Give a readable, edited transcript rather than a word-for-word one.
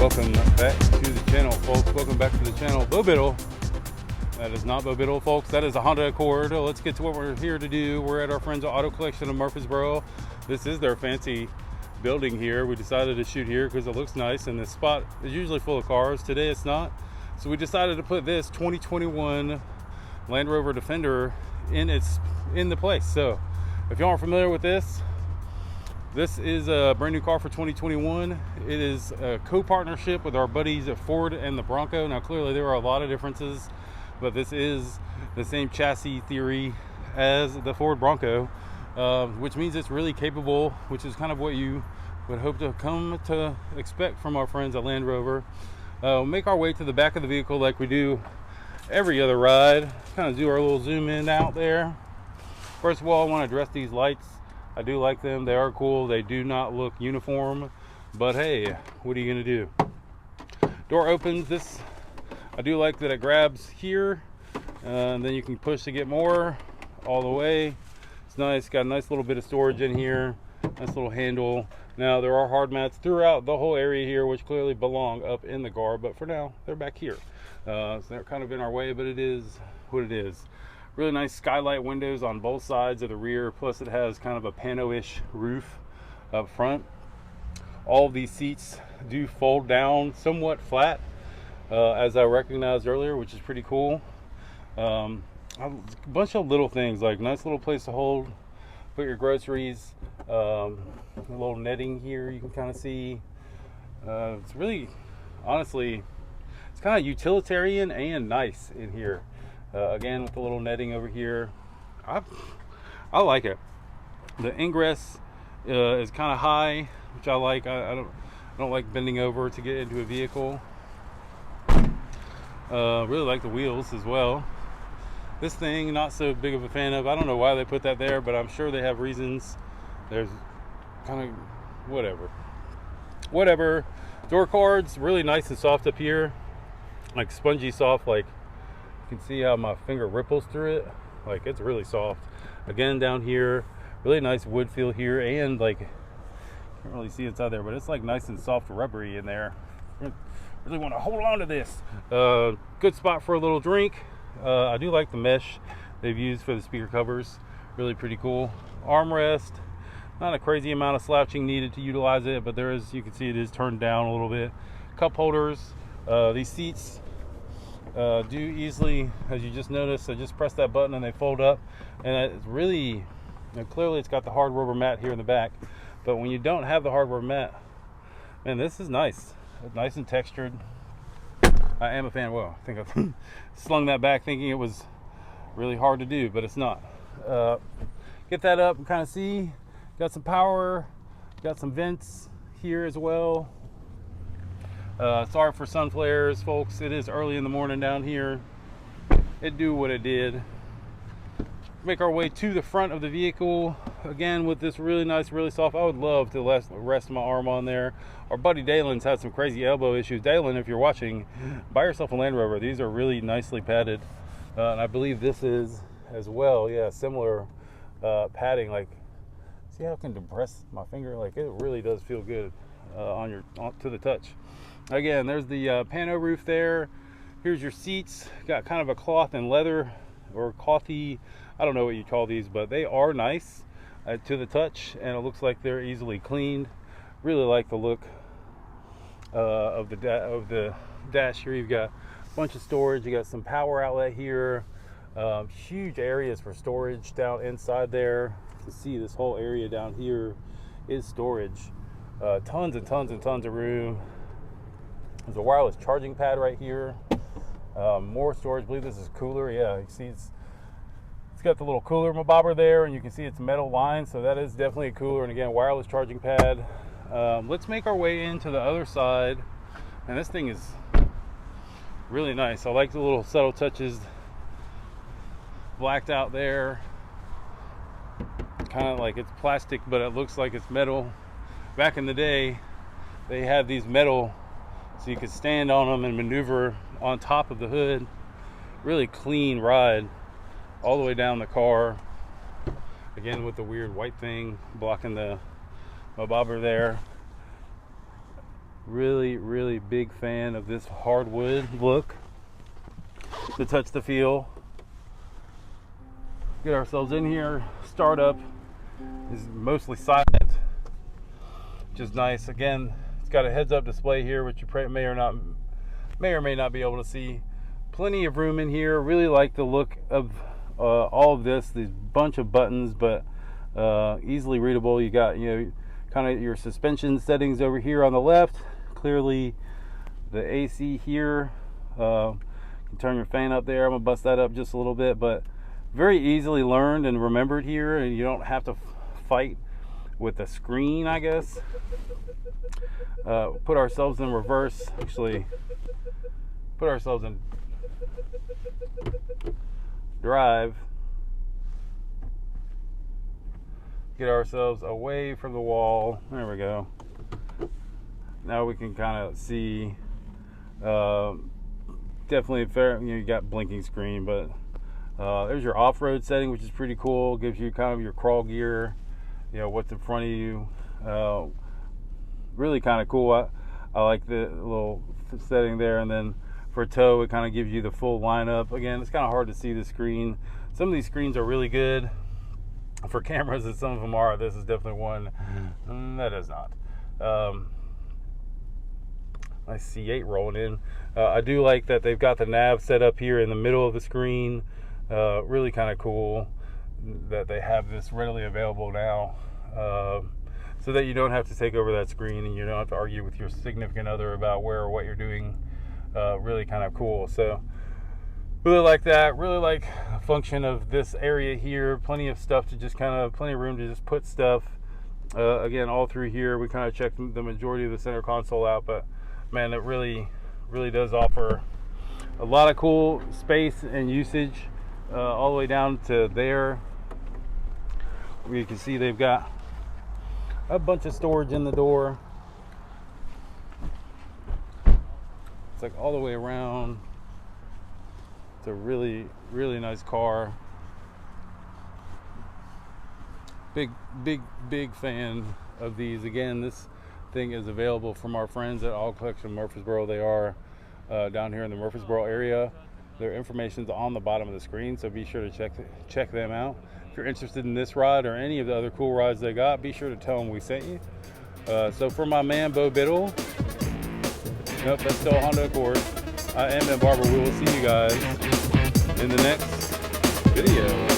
Welcome back to the channel, folks. Welcome back to the channel. Bobiddle. That is not Bobiddle, folks. That is a Honda Accord. Let's get to what we're here to do. We're at our friend's auto collection in Murfreesboro. This is their fancy building here. We decided to shoot here because it looks nice, and this spot is usually full of cars. Today it's not. So we decided to put this 2021 Land Rover Defender in the place. So if y'all aren't familiar with this is a brand new car for 2021. It is a co-partnership with our buddies at Ford and the Bronco. Now clearly there are a lot of differences, but this is the same chassis theory as the Ford Bronco, which means it's really capable, which is kind of what you would hope to come to expect from our friends at Land Rover. Make our way to the back of the vehicle like we do every other ride. Kind of do our little zoom in out there. First of all, I want to address these lights. I do like them. They are cool. They do not look uniform, but hey, what are you gonna do? Door opens. This, I do like that it grabs here, and then you can push to get more all the way. It's nice. Got a nice little bit of storage in here. Nice little handle. Now there are hard mats throughout the whole area here, which clearly belong up in the car, but for now they're back here. So they're kind of in our way, but it is what it is. Really nice skylight windows on both sides of the rear, plus it has kind of a pano-ish roof up front. All of these seats do fold down somewhat flat, as I recognized earlier, which is pretty cool. A bunch of little things, like nice little place to put your groceries. A little netting here you can kind of see. It's really, honestly, it's kind of utilitarian and nice in here. Again, with the little netting over here, I like it. The ingress is kind of high, which I like. I don't like bending over to get into a vehicle. Really like the wheels as well. This thing, not so big of a fan of. I don't know why they put that there, but I'm sure they have reasons. There's kind of whatever. Door cards, really nice and soft up here, like spongy soft. Like, you can see how my finger ripples through it. Like, it's really soft. Again, down here, really nice wood feel here, and like, can't really see inside there, but it's like nice and soft, rubbery in there. Really want to hold on to this. Good spot for a little drink. I do like the mesh they've used for the speaker covers. Really pretty cool. Armrest, not a crazy amount of slouching needed to utilize it, but there is, you can see it is turned down a little bit. Cup holders. These seats do easily, as you just noticed, I just press that button and they fold up, and it's really, clearly it's got the hard rubber mat here in the back, but when you don't have the hard rubber mat, man, this is nice. It's nice and textured. I am a fan. Well, I think I've slung that back thinking it was really hard to do, but it's not. Get that up and kind of see, got some power, got some vents here as well. Sorry for sun flares, folks. It is early in the morning down here. It do what it did. Make our way to the front of the vehicle again with this really nice, really soft. I would love to rest my arm on there. Our buddy Dalen's had some crazy elbow issues. Dalen, if you're watching, buy yourself a Land Rover. These are really nicely padded, and I believe this is as well. Yeah, similar padding. Like, see how I can depress my finger? Like, it really does feel good to the touch. Again, there's the pano roof there. Here's your seats. Got kind of a cloth and leather, or clothy, I don't know what you call these, but they are nice to the touch, and it looks like they're easily cleaned. Really like the look of the dash here. You've got a bunch of storage. You got some power outlet here. Huge areas for storage down inside there. You can see this whole area down here is storage. Tons and tons and tons of room. There's a wireless charging pad right here. More storage. I believe this is cooler. Yeah, you see it's got the little cooler bobber there, and you can see it's metal lined, so that is definitely a cooler. And again, wireless charging pad. Let's make our way into the other side, and this thing is really nice. I like the little subtle touches. Blacked out there, kind of like it's plastic, but it looks like it's metal. Back in the day, they had these metal, so you could stand on them and maneuver on top of the hood. Really clean ride all the way down the car. Again, with the weird white thing blocking my bobber there. Really big fan of this hardwood look. To touch the feel. Get ourselves in here. Startup is mostly silent, which is nice. Again, it's got a heads-up display here, which you may or may not be able to see. Plenty of room in here. Really like the look of all of this. These bunch of buttons, but easily readable. You got, you know, kind of your suspension settings over here on the left. Clearly, the AC here. You can turn your fan up there. I'm gonna bust that up just a little bit, but very easily learned and remembered here, and you don't have to fight with the screen, I guess. Put ourselves in reverse. Actually, put ourselves in drive. Get ourselves away from the wall. There we go. Now we can kind of see. Definitely fair. You know, you got blinking screen, but there's your off-road setting, which is pretty cool. Gives you kind of your crawl gear, you know, what's in front of you. Really kind of cool. I like the little setting there. And then for tow, it kind of gives you the full lineup. Again, it's kind of hard to see the screen. Some of these screens are really good for cameras, and some of them are. This is definitely one that is not. My C8 rolling in. I do like that they've got the nav set up here in the middle of the screen. Really kind of cool that they have this readily available now, so that you don't have to take over that screen and you don't have to argue with your significant other about where or what you're doing. Really kind of cool. So really like that. Really like the function of this area here. Plenty of stuff to just plenty of room to just put stuff. Again, all through here we kind of checked the majority of the center console out, but man, it really does offer a lot of cool space and usage, all the way down to there, where you can see they've got a bunch of storage in the door. It's like all the way around. It's a really nice car. Big fan of these. Again, this thing is available from our friends at Auto Collection Murfreesboro. They are down here in the Murfreesboro area. Their information's on the bottom of the screen, so be sure to check them out. If you're interested in this ride or any of the other cool rides they got, be sure to tell them we sent you. So for my man Bo Biddle, nope, that's still a Honda Accord. I am Ben Barber. We will see you guys in the next video.